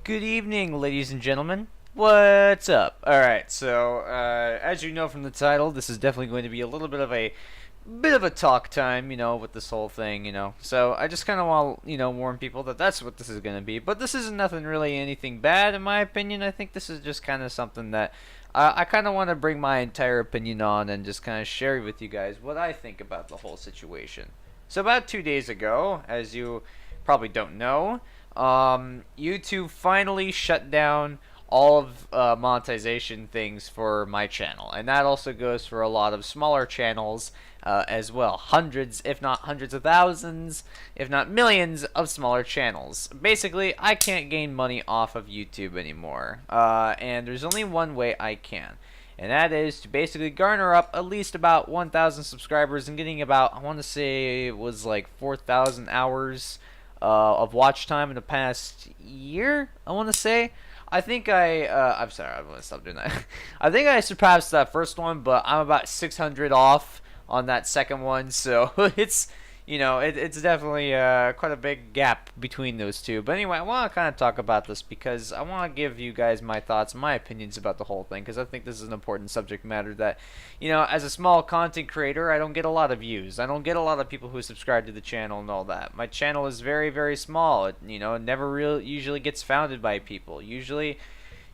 Good evening, ladies and gentlemen. What's up? Alright, so, as you know from the title, this is definitely going to be a little bit of a talk time, with this whole thing. So, I just kind of want, warn people that that's what this is going to be. But this isn't nothing really anything bad, in my opinion. I think this is just kind of something that I kind of want to bring my entire opinion on and just kind of share with you guys what I think about the whole situation. So, about 2 days ago, as you probably don't know, YouTube finally shut down all of monetization things for my channel, and that also goes for a lot of smaller channels as well. Hundreds, if not hundreds of thousands, if not millions of smaller channels. Basically, I can't gain money off of YouTube anymore, and there's only one way I can. And that is to basically garner up at least about 1,000 subscribers and getting about, I want to say it was like 4,000 hours of watch time in the past year, I want to say. I'm sorry, I'm going to stop doing that. I think I surpassed that first one, but I'm about 600 off on that second one, so it's definitely quite a big gap between those two. But anyway, I want to kind of talk about this because I want to give you guys my thoughts, my opinions about the whole thing, because I think this is an important subject matter that, as a small content creator, I don't get a lot of views. I don't get a lot of people who subscribe to the channel and all that. My channel is very, very small. It, never really usually gets founded by people. Usually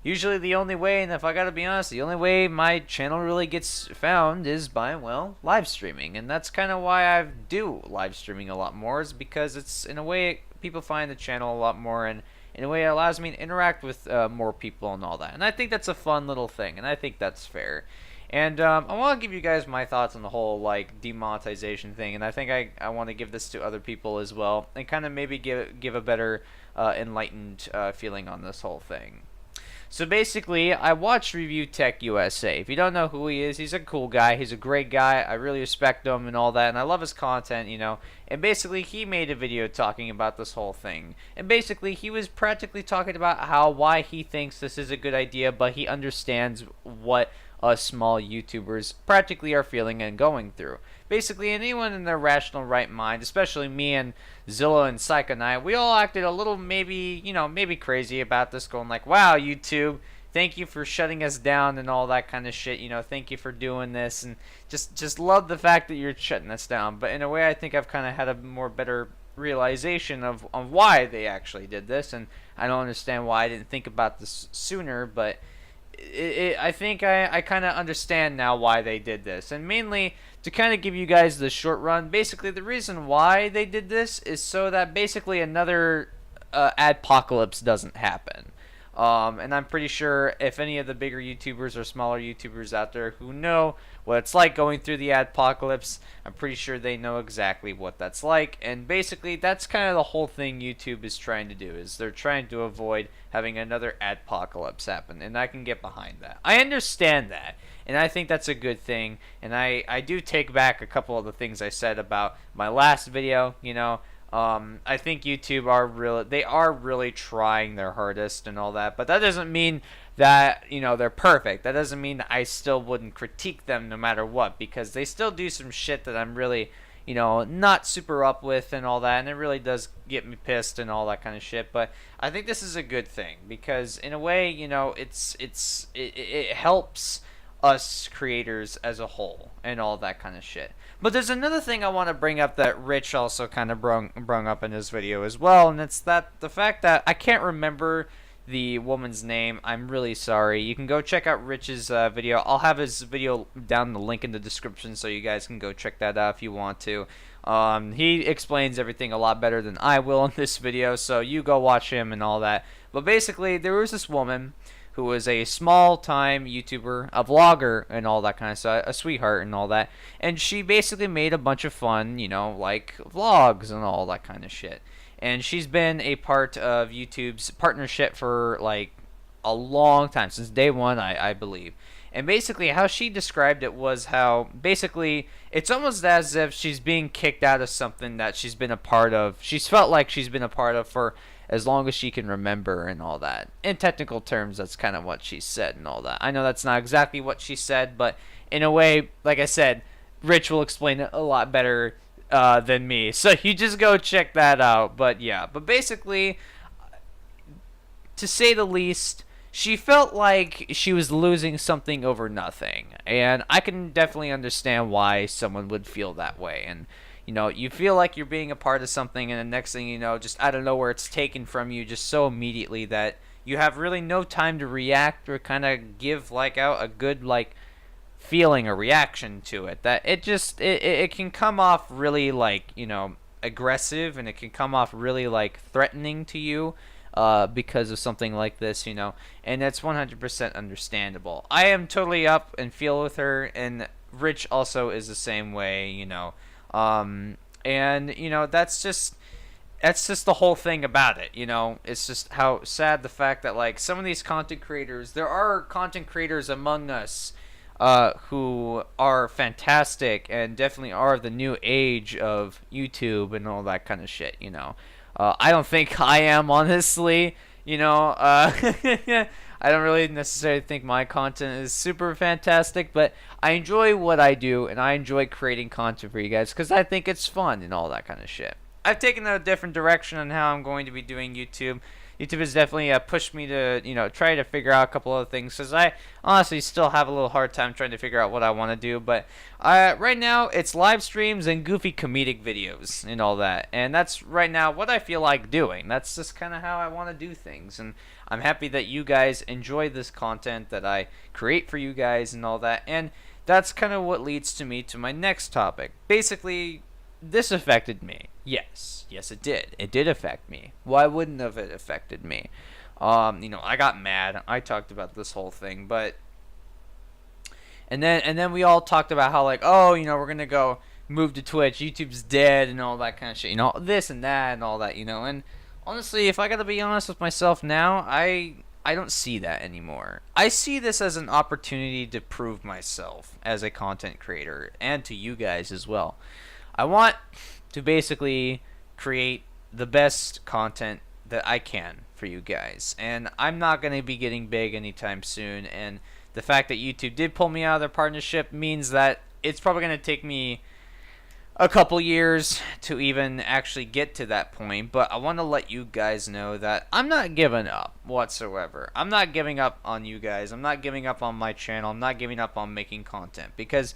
the only way, and if I gotta be honest, the only way my channel really gets found is by, well, live streaming. And that's kind of why I do live streaming a lot more, is because it's, in a way, people find the channel a lot more, and in a way it allows me to interact with more people and all that. And I think that's a fun little thing, and I think that's fair. And I want to give you guys my thoughts on the whole, like, demonetization thing, and I think I want to give this to other people as well, and kind of maybe give a better enlightened feeling on this whole thing. So basically, I watched Review Tech USA. If you don't know who he is, he's a cool guy. He's a great guy. I really respect him and all that, and I love his content. And basically, he made a video talking about this whole thing. And basically, he was practically talking about why he thinks this is a good idea, but he understands what us small YouTubers practically are feeling and going through. Basically, anyone in their rational right mind, especially me and Zilla and Psych and I, we all acted a little maybe crazy about this, going like, wow, YouTube, thank you for shutting us down and all that kind of shit. Thank you for doing this, and just love the fact that you're shutting us down. But in a way, I think I've kind of had a more better realization of why they actually did this, and I don't understand why I didn't think about this sooner, but I think I kind of understand now why they did this. And mainly, to kind of give you guys the short run, basically the reason why they did this is so that basically another adpocalypse doesn't happen. And I'm pretty sure if any of the bigger YouTubers or smaller YouTubers out there who know what it's like going through the adpocalypse, I'm pretty sure they know exactly what that's like. And basically, that's kind of the whole thing YouTube is trying to do, is they're trying to avoid having another adpocalypse happen. And I can get behind that. I understand that. And I think that's a good thing. And I do take back a couple of the things I said about my last video, I think YouTube are really trying their hardest and all that, but that doesn't mean that, they're perfect. That doesn't mean that I still wouldn't critique them no matter what, because they still do some shit that I'm really, not super up with and all that, and it really does get me pissed and all that kind of shit. But I think this is a good thing, because in a way, it helps us creators as a whole and all that kind of shit. But there's another thing I want to bring up that Rich also kind of brung up in his video as well, and it's that the fact that I can't remember the woman's name. I'm really sorry. You can go check out Rich's video. I'll have his video down the link in the description, so you guys can go check that out if you want to. He explains everything a lot better than I will in this video, so you go watch him and all that. But basically, there was this woman who was a small-time YouTuber, a vlogger, and all that kind of stuff, a sweetheart and all that. And she basically made a bunch of fun, like vlogs and all that kind of shit. And she's been a part of YouTube's partnership for, like, a long time, since day one, I believe. And basically, how she described it was how, basically, it's almost as if she's being kicked out of something that she's been a part of. She's felt like she's been a part of for as long as she can remember and all that. In technical terms, that's kind of what she said and all that. I know that's not exactly what she said, but in a way, like I said, Rich will explain it a lot better than me. So you just go check that out. But yeah, but basically, to say the least, she felt like she was losing something over nothing. And I can definitely understand why someone would feel that way. And, you feel like you're being a part of something, and the next thing you know, just out of nowhere, it's taken from you just so immediately that you have really no time to react or kind of give, like, out a good, like, feeling or reaction to it. That it can come off really, like, aggressive, and it can come off really, like, threatening to you, because of something like this, and that's 100% understandable. I am totally up and feel with her, and Rich also is the same way, and that's just the whole thing about it, It's just how sad the fact that, like, some of these content creators, there are content creators among us who are fantastic and definitely are the new age of YouTube and all that kind of shit, I don't think I am, honestly, I don't really necessarily think my content is super fantastic, but I enjoy what I do, and I enjoy creating content for you guys because I think it's fun and all that kind of shit. I've taken a different direction on how I'm going to be doing YouTube. YouTube has definitely pushed me to, try to figure out a couple other things, because I honestly still have a little hard time trying to figure out what I want to do. But right now, it's live streams and goofy comedic videos and all that. And that's right now what I feel like doing. That's just kind of how I want to do things. And I'm happy that you guys enjoy this content that I create for you guys and all that. And that's kind of what leads to me to my next topic. Basically, this affected me. Yes, it did. It did affect me. Why wouldn't have it affected me? I got mad. I talked about this whole thing, but and then we all talked about how, like, oh, we're gonna go move to Twitch. YouTube's dead and all that kind of shit. This and that and all that. And honestly, if I gotta be honest with myself now, I don't see that anymore. I see this as an opportunity to prove myself as a content creator, and to you guys as well. I want to basically create the best content that I can for you guys. And I'm not going to be getting big anytime soon. And the fact that YouTube did pull me out of their partnership means that it's probably going to take me a couple years to even actually get to that point. But I want to let you guys know that I'm not giving up whatsoever. I'm not giving up on you guys. I'm not giving up on my channel. I'm not giving up on making content, because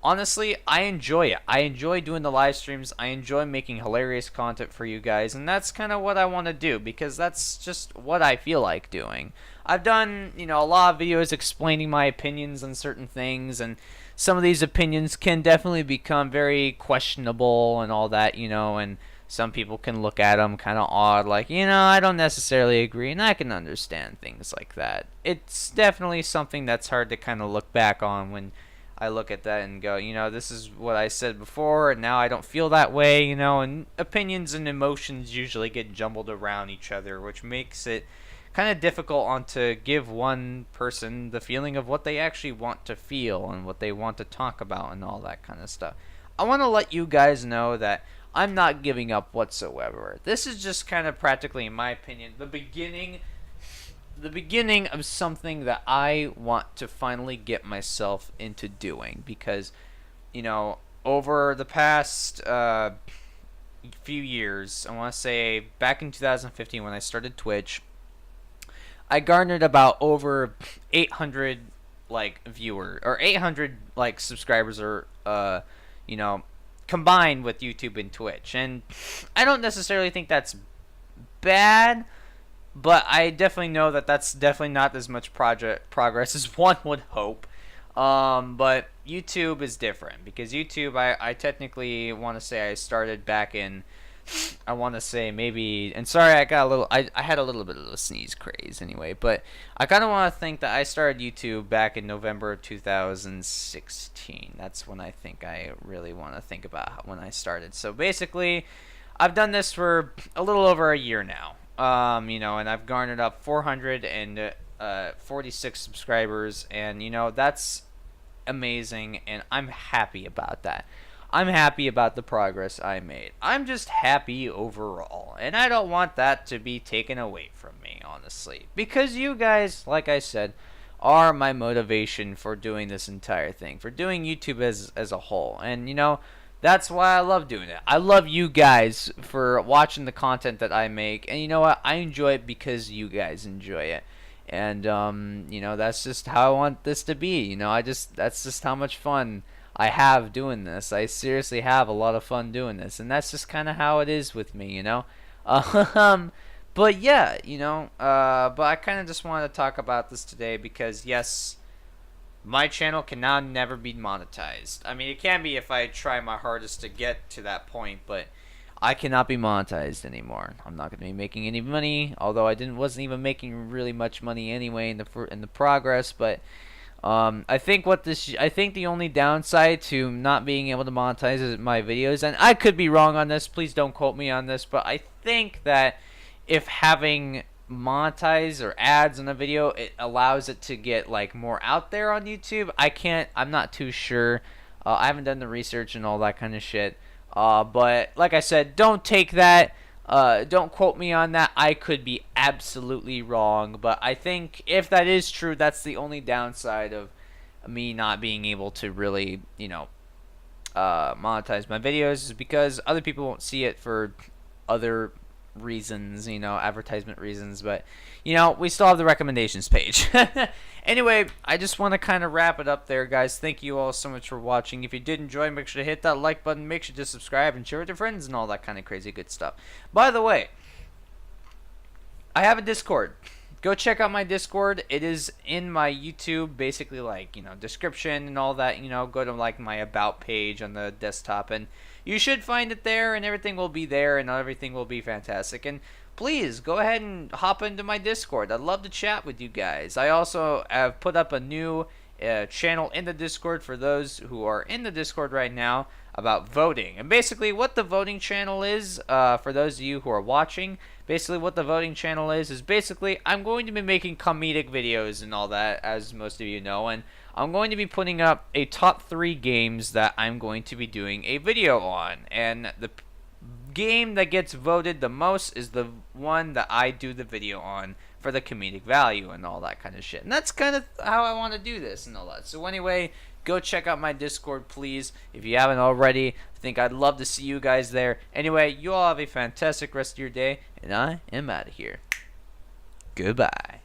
honestly, I enjoy it. I enjoy doing the live streams. I enjoy making hilarious content for you guys, and that's kind of what I want to do, because that's just what I feel like doing. I've done, a lot of videos explaining my opinions on certain things, and some of these opinions can definitely become very questionable and all that, and some people can look at them kind of odd, like, I don't necessarily agree, and I can understand things like that. It's definitely something that's hard to kind of look back on when I look at that and go, this is what I said before, and now I don't feel that way, and opinions and emotions usually get jumbled around each other, which makes it kind of difficult to give one person the feeling of what they actually want to feel and what they want to talk about and all that kind of stuff. I want to let you guys know that I'm not giving up whatsoever. This is just kind of practically, in my opinion, the beginning of something that I want to finally get myself into doing, because over the past few years, I want to say back in 2015 when I started Twitch, I garnered about over 800 viewers, or 800 subscribers, or combined with YouTube and Twitch. And I don't necessarily think that's bad, but I definitely know that that's definitely not as much progress as one would hope. But YouTube is different, because YouTube, I technically want to say I started back in, I want to say maybe, and sorry, I had a little bit of a sneeze craze anyway, but I kind of want to think that I started YouTube back in November of 2016. That's when I think I really want to think about when I started. So basically, I've done this for a little over a year now. And I've garnered up 446 subscribers, and that's amazing, and I'm happy about that. I'm happy about the progress I made. I'm just happy overall, and I don't want that to be taken away from me, honestly, because you guys, like I said, are my motivation for doing this entire thing, for doing YouTube as a whole. And That's why I love doing it. I love you guys for watching the content that I make, and you know what? I enjoy it because you guys enjoy it. And you know, that's just how I want this to be. You know, that's just how much fun I have doing this. I seriously have a lot of fun doing this, and that's just kind of how it is with me, you know. Um, but yeah, you know, but I kind of just wanted to talk about this today because yes, my channel can now never be monetized. I mean, it can be if I try my hardest to get to that point, but I cannot be monetized anymore. I'm not going to be making any money, although wasn't even making really much money anyway in the progress. But I think the only downside to not being able to monetize is my videos, and I could be wrong on this. Please don't quote me on this, but I think that if having monetize or ads on a video, it allows it to get like more out there on YouTube. I'm not too sure. I haven't done the research and all that kind of shit. But like I said, don't take that. Don't quote me on that. I could be absolutely wrong, but I think if that is true, that's the only downside of me not being able to really, you know, monetize my videos, is because other people won't see it for other reasons, you know, advertisement reasons. But you know, we still have the recommendations page. Anyway, I just want to kind of wrap it up there, guys. Thank you all so much for watching. If you did enjoy, make sure to hit that like button, make sure to subscribe and share with your friends and all that kind of crazy good stuff. By the way, I have a Discord. Go check out my Discord. It is in my YouTube, basically, like, you know, description and all that. You know, go to like my about page on the desktop and you should find it there, and everything will be there, and everything will be fantastic. And please go ahead and hop into my Discord. I'd love to chat with you guys. I also have put up a new channel in the Discord for those who are in the Discord right now about voting. And basically what the voting channel is, for those of you who are watching, basically what the voting channel is basically I'm going to be making comedic videos and all that, as most of you know, and I'm going to be putting up a top 3 games that I'm going to be doing a video on, and the game that gets voted the most is the one that I do the video on for the comedic value and all that kind of shit. And that's kind of how I want to do this and all that. So anyway, go check out my Discord, please, if you haven't already. I think I'd love to see you guys there. Anyway, you all have a fantastic rest of your day, and I am out of here. Goodbye.